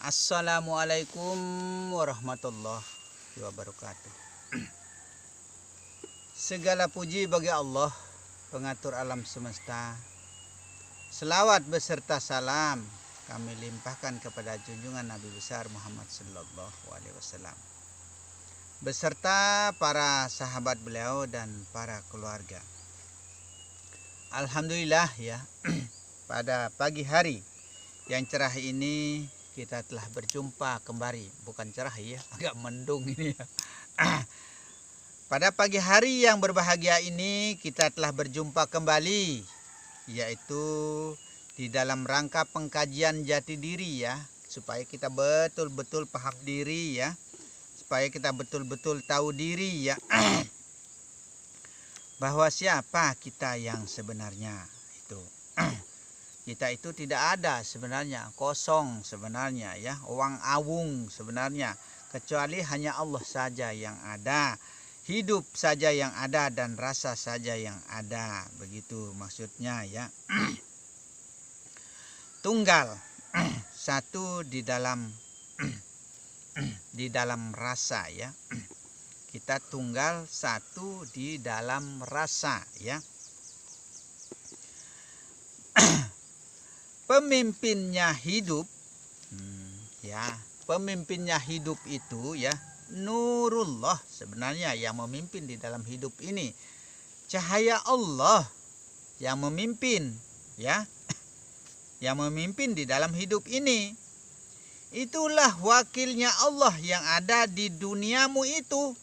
Assalamualaikum warahmatullahi wabarakatuh. Segala puji bagi Allah, pengatur alam semesta. Selawat beserta salam kami limpahkan kepada junjungan Nabi besar Muhammad sallallahu alaihi wasallam beserta para sahabat beliau dan para keluarga. Alhamdulillah ya, pada pagi hari yang cerah ini kita telah berjumpa kembali. Bukan cerah ya, agak mendung ini ya. Pada pagi hari yang berbahagia ini kita telah berjumpa kembali, yaitu di dalam rangka pengkajian jati diri ya, supaya kita betul-betul paham diri ya, supaya kita betul-betul tahu diri ya, bahwa siapa kita yang sebenarnya itu. Kita itu tidak ada sebenarnya, kosong sebenarnya ya, uang awung sebenarnya, kecuali hanya Allah saja yang ada, hidup saja yang ada dan rasa saja yang ada, begitu maksudnya ya. Tunggal satu di dalam rasa ya. Kita tunggal satu di dalam rasa ya. Pemimpinnya hidup ya, pemimpinnya hidup itu ya, Nurullah sebenarnya yang memimpin di dalam hidup ini, cahaya Allah yang memimpin ya, yang memimpin di dalam hidup ini. Itulah wakilnya Allah yang ada di duniamu itu.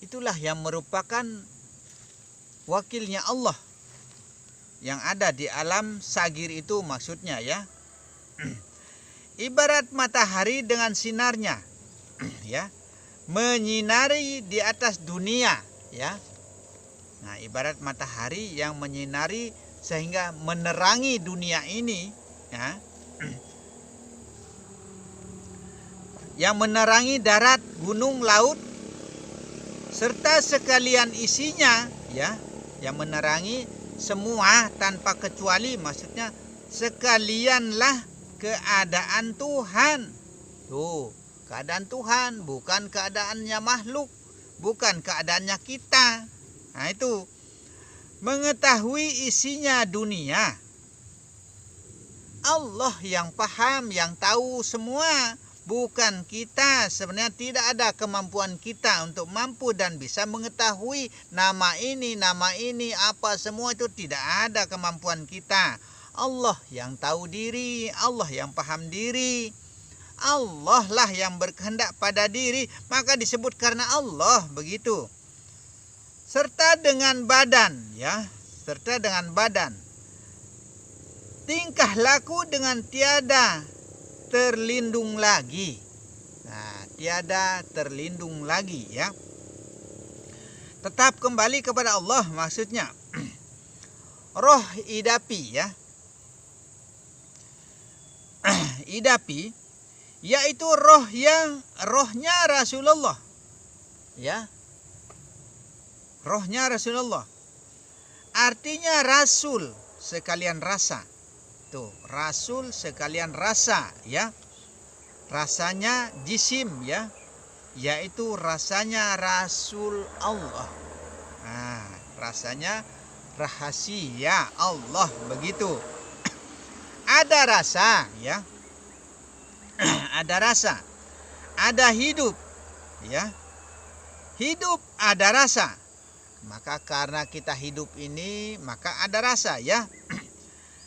Itulah yang merupakan wakilnya Allah yang ada di alam sagir itu maksudnya ya. Ibarat matahari dengan sinarnya ya, menyinari di atas dunia ya. Nah, ibarat matahari yang menyinari sehingga menerangi dunia ini ya. Yang menerangi darat, gunung, laut serta sekalian isinya ya, yang menerangi semua tanpa kecuali, maksudnya sekalianlah keadaan Tuhan. Tuh, keadaan Tuhan, bukan keadaannya makhluk, bukan keadaannya kita. Nah itu, mengetahui isinya dunia, Allah yang paham, yang tahu semua, bukan kita. Sebenarnya tidak ada kemampuan kita untuk mampu dan bisa mengetahui nama ini, apa semua itu tidak ada kemampuan kita. Allah yang tahu diri, Allah yang paham diri. Allah lah yang berkehendak pada diri, maka disebut karena Allah begitu. Serta dengan badan ya, serta dengan badan. Tingkah laku dengan tiada terlindung lagi. Nah, tiada terlindung lagi ya. Tetap kembali kepada Allah maksudnya. Roh idapi ya. Idapi yaitu roh yang rohnya Rasulullah. Ya. Rohnya Rasulullah. Artinya rasul sekalian rasa. Tuh, rasul sekalian rasa ya. Rasanya jisim ya, yaitu rasanya Rasul Allah. Nah, rasanya rahasia Allah begitu. Ada rasa ya. Ada rasa. Ada hidup ya. Hidup ada rasa. Maka karena kita hidup ini, maka ada rasa ya.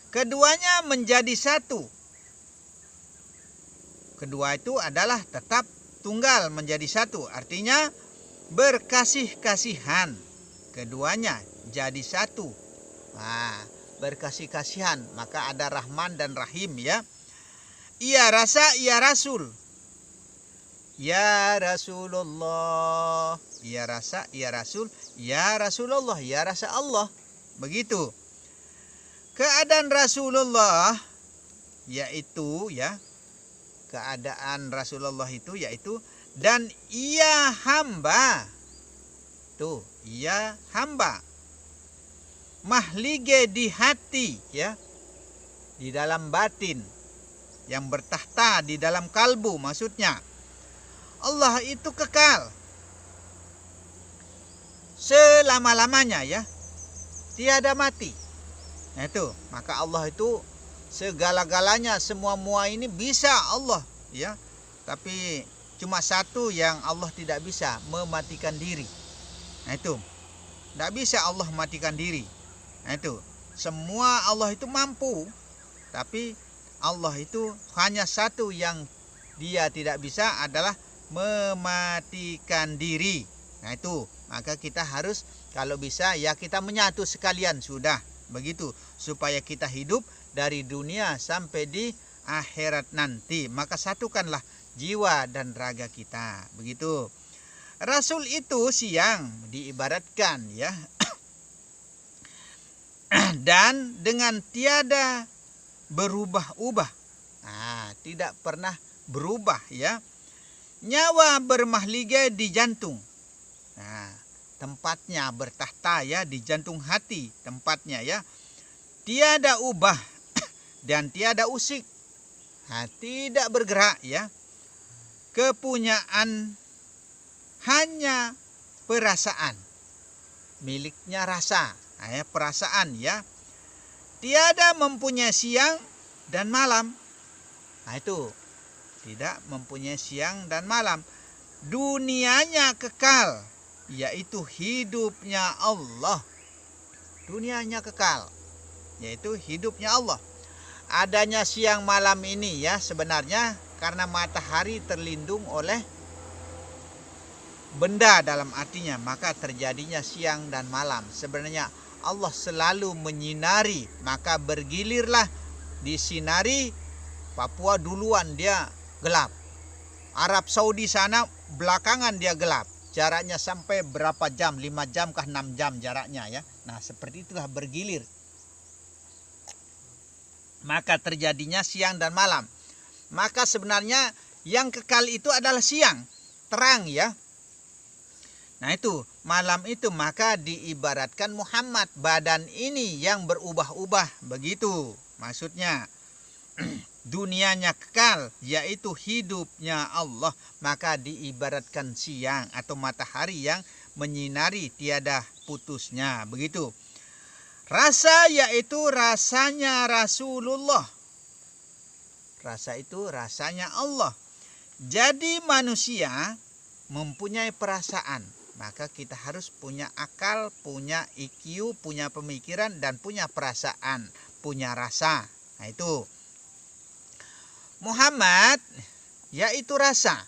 Keduanya menjadi satu. Kedua itu adalah tetap tunggal menjadi satu. Artinya berkasih-kasihan. Keduanya jadi satu. Nah, berkasih-kasihan. Maka ada Rahman dan Rahim ya. Ia rasa, ia Rasul. Ya Rasulullah. Ia rasa, ia Rasul. Ya Rasulullah, ya rasa Allah. Begitu. Keadaan Rasulullah yaitu ya, keadaan Rasulullah itu yaitu dan ia hamba. Tuh, ia hamba. Mahlige di hati ya, di dalam batin. yang bertahta di dalam kalbu, maksudnya Allah itu kekal selama-lamanya ya, tiada mati. Nah itu, maka Allah itu segala-galanya, semua ini bisa Allah ya. Tapi cuma satu yang Allah tidak bisa, mematikan diri. Nah itu, tidak bisa Allah matikan diri. Nah itu, semua Allah itu mampu, tapi Allah itu hanya satu yang dia tidak bisa, adalah mematikan diri. Nah itu, maka kita harus kalau bisa ya kita menyatu sekalian sudah begitu, supaya kita hidup dari dunia sampai di akhirat nanti. Maka satukanlah jiwa dan raga kita, begitu. Rasul itu siang diibaratkan ya dan dengan tiada berubah-ubah, tidak pernah berubah ya, nyawa bermahligai di jantung. Nah, tempatnya bertahta ya, di jantung hati tempatnya ya, tiada ubah dan tiada usik, tidak bergerak ya, kepunyaan hanya perasaan, miliknya rasa, perasaan ya, tiada mempunyai siang dan malam. Nah itu, tidak mempunyai siang dan malam, dunianya kekal, yaitu hidupnya Allah. Dunianya kekal, yaitu hidupnya Allah. Adanya siang malam ini ya sebenarnya karena matahari terlindung oleh benda dalam artinya, maka terjadinya siang dan malam. Sebenarnya Allah selalu menyinari, maka bergilirlah disinari. Papua duluan dia gelap, Arab Saudi sana belakangan dia gelap. Jaraknya sampai berapa jam, 5 jam kah 6 jam jaraknya ya. Nah seperti itulah bergilir, maka terjadinya siang dan malam. Maka sebenarnya yang kekal itu adalah siang, terang ya. Nah itu, malam itu maka diibaratkan Muhammad, badan ini yang berubah-ubah, begitu maksudnya. Dunianya kekal, yaitu hidupnya Allah, maka diibaratkan siang atau matahari yang menyinari tiada putusnya, begitu. Rasa yaitu rasanya Rasulullah, rasa itu rasanya Allah. Jadi manusia mempunyai perasaan, maka kita harus punya akal, punya IQ, punya pemikiran, dan punya perasaan, punya rasa. Nah itu Muhammad yaitu rasa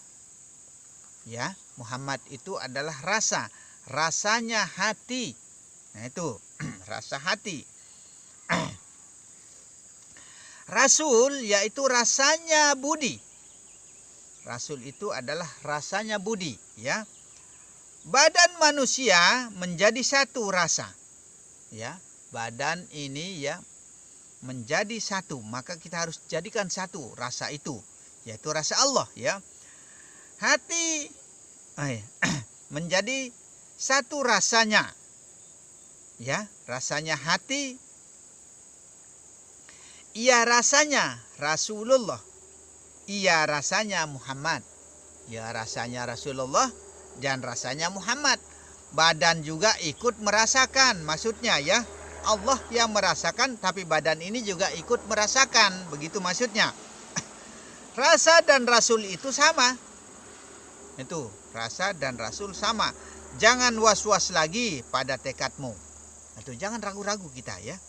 ya, Muhammad itu adalah rasa, rasanya hati. Nah itu rasa hati. Rasul yaitu rasanya budi, Rasul itu adalah rasanya budi ya. Badan manusia menjadi satu rasa ya, badan ini ya menjadi satu, maka kita harus jadikan satu rasa itu, yaitu rasa Allah ya. Hati menjadi satu rasanya ya, rasanya hati, ia rasanya Rasulullah, ia rasanya Muhammad, ya rasanya Rasulullah dan rasanya Muhammad. Badan juga ikut merasakan, maksudnya ya, Allah yang merasakan, tapi badan ini juga ikut merasakan, begitu maksudnya. Rasa dan Rasul itu sama. Itu, rasa dan Rasul sama. Jangan was-was lagi pada tekadmu. Itu jangan ragu-ragu kita ya.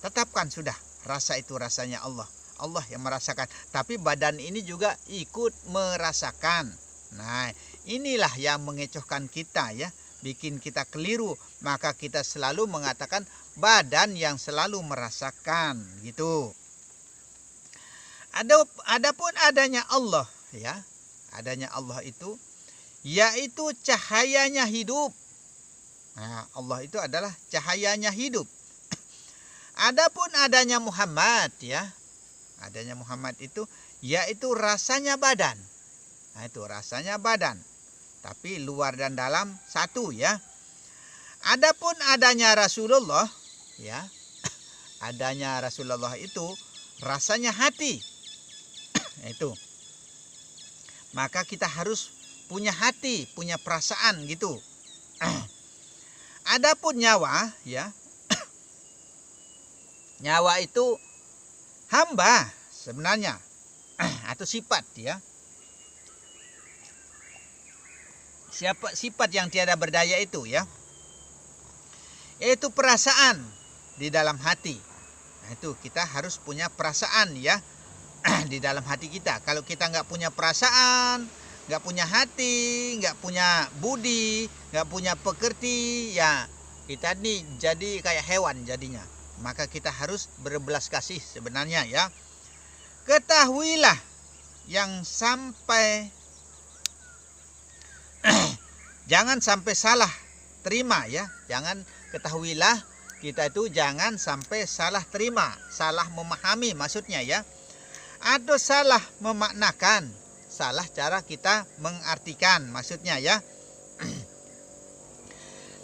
Tetapkan sudah, rasa itu rasanya Allah. Allah yang merasakan, tapi badan ini juga ikut merasakan. Nah, inilah yang mengecohkan kita ya, bikin kita keliru. Maka kita selalu mengatakan badan yang selalu merasakan gitu. Adapun adanya Allah ya, adanya Allah itu yaitu cahayanya hidup. Nah, Allah itu adalah cahayanya hidup. Adapun adanya Muhammad ya, adanya Muhammad itu yaitu rasanya badan. Nah, itu rasanya badan, tapi luar dan dalam satu ya. Adapun adanya Rasulullah ya, adanya Rasulullah itu rasanya hati. Itu. Maka kita harus punya hati, punya perasaan gitu. Adapun nyawa, ya. Nyawa itu hamba sebenarnya atau sifat, ya. Sifat yang tiada berdaya itu, ya. Yaitu perasaan di dalam hati. Nah, itu kita harus punya perasaan, ya. Di dalam hati kita. Kalau kita nggak punya perasaan, nggak punya hati, nggak punya budi, nggak punya pekerti, ya kita ini jadi kayak hewan jadinya. Maka kita harus berbelas kasih sebenarnya, ya. Ketahuilah yang sampai jangan sampai salah terima, ya. Jangan, ketahuilah kita itu jangan sampai salah terima, salah memahami maksudnya, ya. Atau salah memaknakan, salah cara kita mengartikan maksudnya, ya.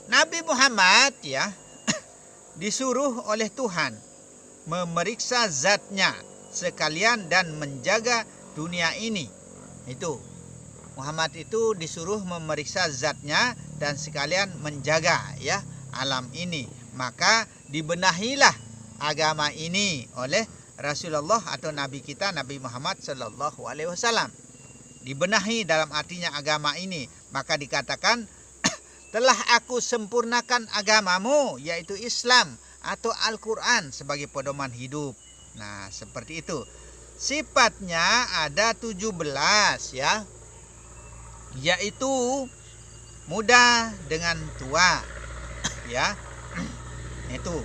Nabi Muhammad, ya, disuruh oleh Tuhan memeriksa zatnya sekalian dan menjaga dunia ini. Itu Muhammad itu disuruh memeriksa zatnya dan sekalian menjaga, ya, alam ini. Maka dibenahilah agama ini oleh Rasulullah atau Nabi kita Nabi Muhammad Sallallahu Alaihi Wasallam. Dibenahi dalam artinya agama ini. Maka dikatakan telah aku sempurnakan agamamu, yaitu Islam atau Al-Quran sebagai pedoman hidup. Nah, seperti itu. Sifatnya ada 17, ya. Yaitu muda dengan tua, ya. Itu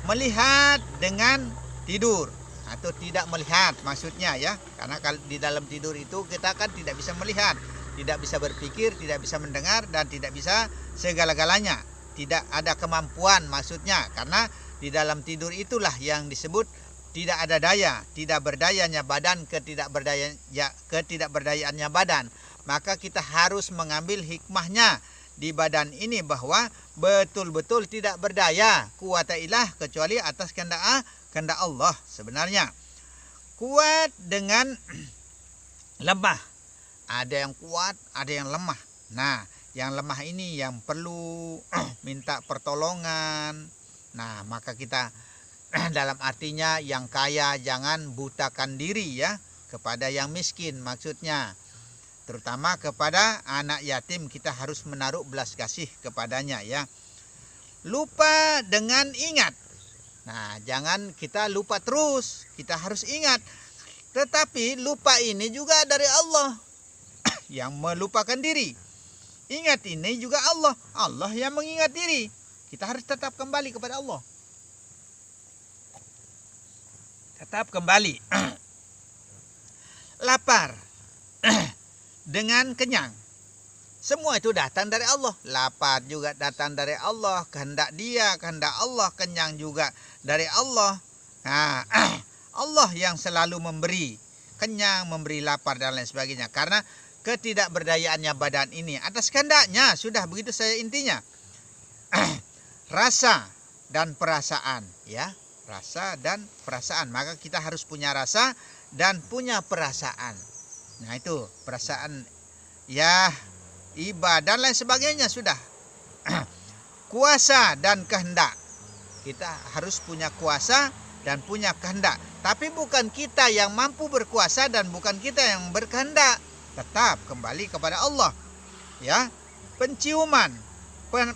melihat dengan tidur atau tidak melihat maksudnya, ya. Karena kalau di dalam tidur itu kita kan tidak bisa melihat, tidak bisa berpikir, tidak bisa mendengar, dan tidak bisa segala-galanya. Tidak ada kemampuan maksudnya. Karena di dalam tidur itulah yang disebut tidak ada daya, tidak berdayanya badan, ketidakberdayaannya badan. Maka kita harus mengambil hikmahnya di badan ini bahwa betul-betul tidak berdaya, kuwata ilah kecuali atas kehendak Allah sebenarnya. Kuat dengan lemah. Ada yang kuat, ada yang lemah. Nah, yang lemah ini yang perlu minta pertolongan. Nah, maka kita dalam artinya yang kaya jangan butakan diri, ya, kepada yang miskin maksudnya. Terutama kepada anak yatim kita harus menaruh belas kasih kepadanya, ya. Lupa dengan ingat. Nah, jangan kita lupa terus, kita harus ingat. Tetapi lupa ini juga dari Allah yang melupakan diri. Ingat ini juga Allah. Allah yang mengingat diri. Kita harus tetap kembali kepada Allah. Tetap kembali. Lapar dengan kenyang. Semua itu datang dari Allah. Lapar juga datang dari Allah. Kehendak dia, kehendak Allah. Kenyang juga dari Allah. Nah, Allah yang selalu memberi kenyang, memberi lapar dan lain sebagainya. Karena ketidakberdayaannya badan ini atas kehendaknya. Sudah begitu saja intinya. Rasa dan perasaan, ya. Rasa dan perasaan. Maka kita harus punya rasa dan punya perasaan. Nah, itu perasaan, ya, ibadah dan lain sebagainya sudah. Kuasa dan kehendak. Kita harus punya kuasa dan punya kehendak. Tapi bukan kita yang mampu berkuasa dan bukan kita yang berkehendak. Tetap kembali kepada Allah, ya. Penciuman,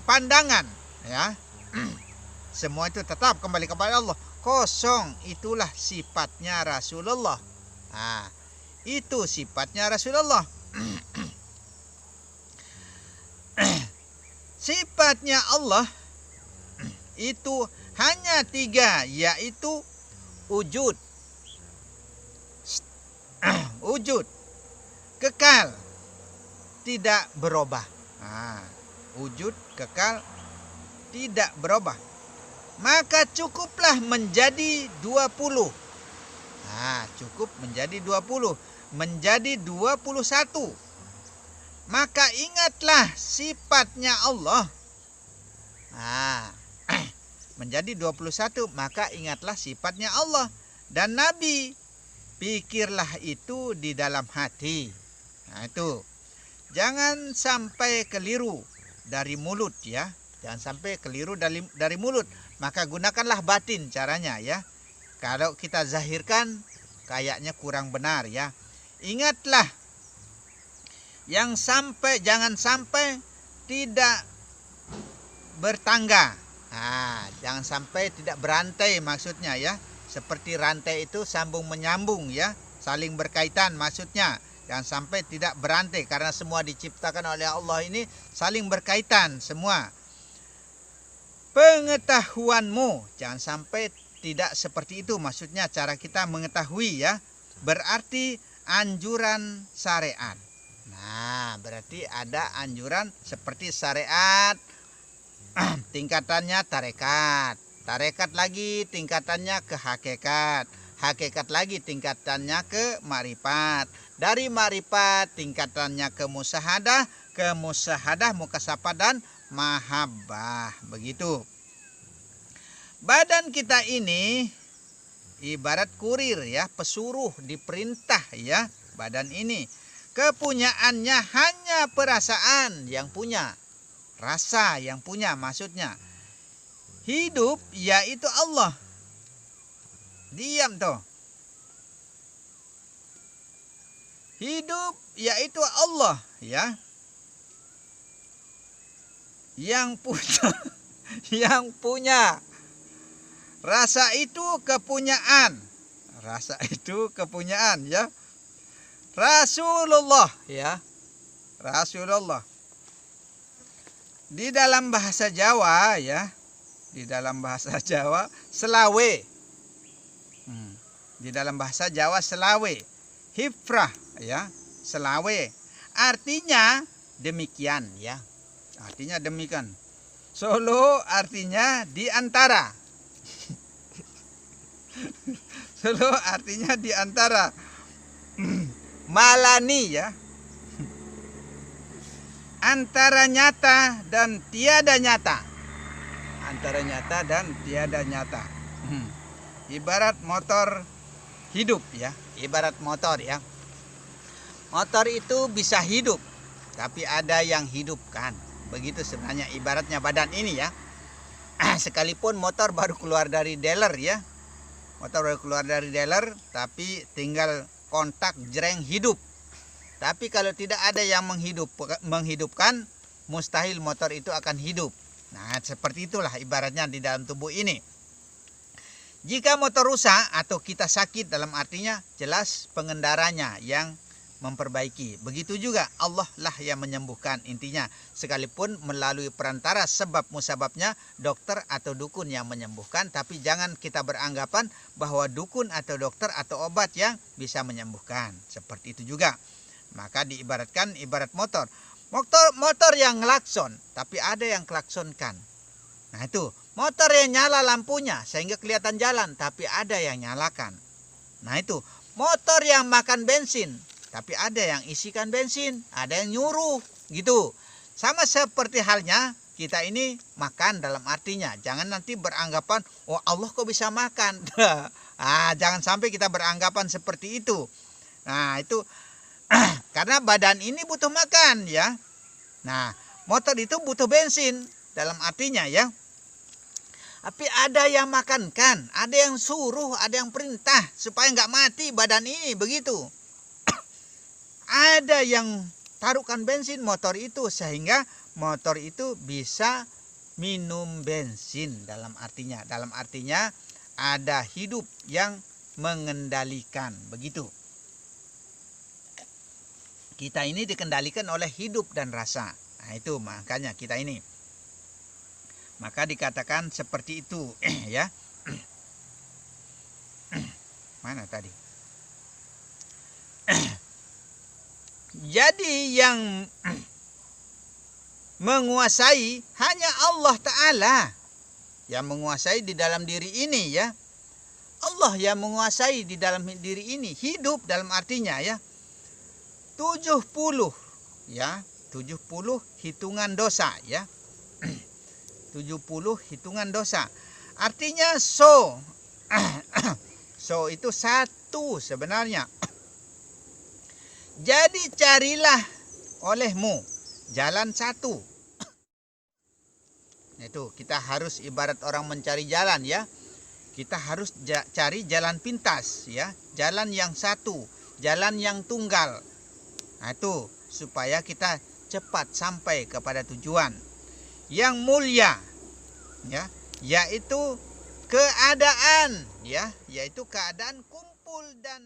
pandangan, ya. Semua itu tetap kembali kepada Allah. Kosong, itulah sifatnya Rasulullah. Nah, itu sifatnya Rasulullah. Sifatnya Allah itu hanya 3, yaitu wujud, wujud, kekal, tidak berubah. Nah, wujud, kekal, tidak berubah. Maka cukuplah menjadi 20. Nah, cukup menjadi 20. Menjadi 21. Maka ingatlah sifatnya Allah. Nah, menjadi 21. Maka ingatlah sifatnya Allah. Dan Nabi pikirlah itu di dalam hati. Nah itu, jangan sampai keliru dari mulut ya. Jangan sampai keliru dari mulut. Maka gunakanlah batin caranya ya. Kalau kita zahirkan kayaknya kurang benar ya. Ingatlah, jangan sampai tidak bertangga. Nah, jangan sampai tidak berantai maksudnya ya. Seperti rantai itu sambung menyambung ya, saling berkaitan maksudnya. Jangan sampai tidak berantai karena semua diciptakan oleh Allah ini saling berkaitan semua. Pengetahuanmu jangan sampai tidak seperti itu maksudnya cara kita mengetahui ya. Berarti anjuran syariat. Nah, berarti ada anjuran seperti syariat. Tingkatannya tarekat, tarekat lagi tingkatannya ke hakikat, hakikat lagi tingkatannya ke marifat, dari marifat tingkatannya ke musyahadah mukasafah dan mahabbah, begitu. Badan kita ini ibarat kurir ya, pesuruh, diperintah ya. Badan ini kepunyaannya hanya perasaan yang punya, rasa yang punya maksudnya. Hidup yaitu Allah. Diam toh. Hidup yaitu Allah ya. Yang punya. Rasa itu kepunyaan. Rasa itu kepunyaan ya. Rasulullah ya. Rasulullah. Di dalam bahasa Jawa ya, di dalam bahasa Jawa selawe. Di dalam bahasa Jawa selawe, hifrah ya, selawe. Artinya demikian ya. Artinya demikian. Solo artinya di antara. Solo artinya di antara. Malani ya. Antara nyata dan tiada nyata. Antara nyata dan tiada nyata. Ibarat motor hidup ya. Ibarat motor ya. Motor itu bisa hidup, tapi ada yang hidupkan. Begitu sebenarnya ibaratnya badan ini ya. Sekalipun motor baru keluar dari dealer ya. Motor baru keluar dari dealer, tapi tinggal kontak jreng hidup. Tapi kalau tidak ada yang menghidupkan, mustahil motor itu akan hidup. Nah, seperti itulah ibaratnya di dalam tubuh ini. Jika motor rusak atau kita sakit, dalam artinya jelas pengendaranya yang memperbaiki. Begitu juga Allah lah yang menyembuhkan intinya. Sekalipun melalui perantara sebab musababnya dokter atau dukun yang menyembuhkan. Tapi jangan kita beranggapan bahwa dukun atau dokter atau obat yang bisa menyembuhkan. Seperti itu juga. Maka diibaratkan ibarat motor. Motor yang ngelakson, tapi ada yang klaksonkan. Nah itu, motor yang nyala lampunya sehingga kelihatan jalan, tapi ada yang nyalakan. Nah itu, motor yang makan bensin, tapi ada yang isikan bensin, ada yang nyuruh, gitu. Sama seperti halnya kita ini makan dalam artinya. Jangan nanti beranggapan, oh Allah kok bisa makan. Jangan sampai kita beranggapan seperti itu. Nah itu, karena badan ini butuh makan ya. Nah, motor itu butuh bensin dalam artinya ya. Tapi ada yang makankan, ada yang suruh, ada yang perintah supaya nggak mati badan ini, begitu. Ada yang taruhkan bensin motor itu sehingga motor itu bisa minum bensin dalam artinya. Dalam artinya ada hidup yang mengendalikan, begitu. Kita ini dikendalikan oleh hidup dan rasa. Nah itu makanya kita ini. Maka dikatakan seperti itu ya. Mana tadi? Jadi yang menguasai hanya Allah Ta'ala. Yang menguasai di dalam diri ini ya. Allah yang menguasai di dalam diri ini. Hidup dalam artinya ya. 70 ya, 70 hitungan dosa ya. 70 hitungan dosa. Artinya so itu 1 satu sebenarnya. Jadi carilah olehmu jalan satu. Itu kita harus ibarat orang mencari jalan ya. Kita harus cari jalan pintas ya, jalan yang satu, jalan yang tunggal. Nah, itu supaya kita cepat sampai kepada tujuan yang mulia ya, yaitu keadaan ya, yaitu keadaan kumpul dan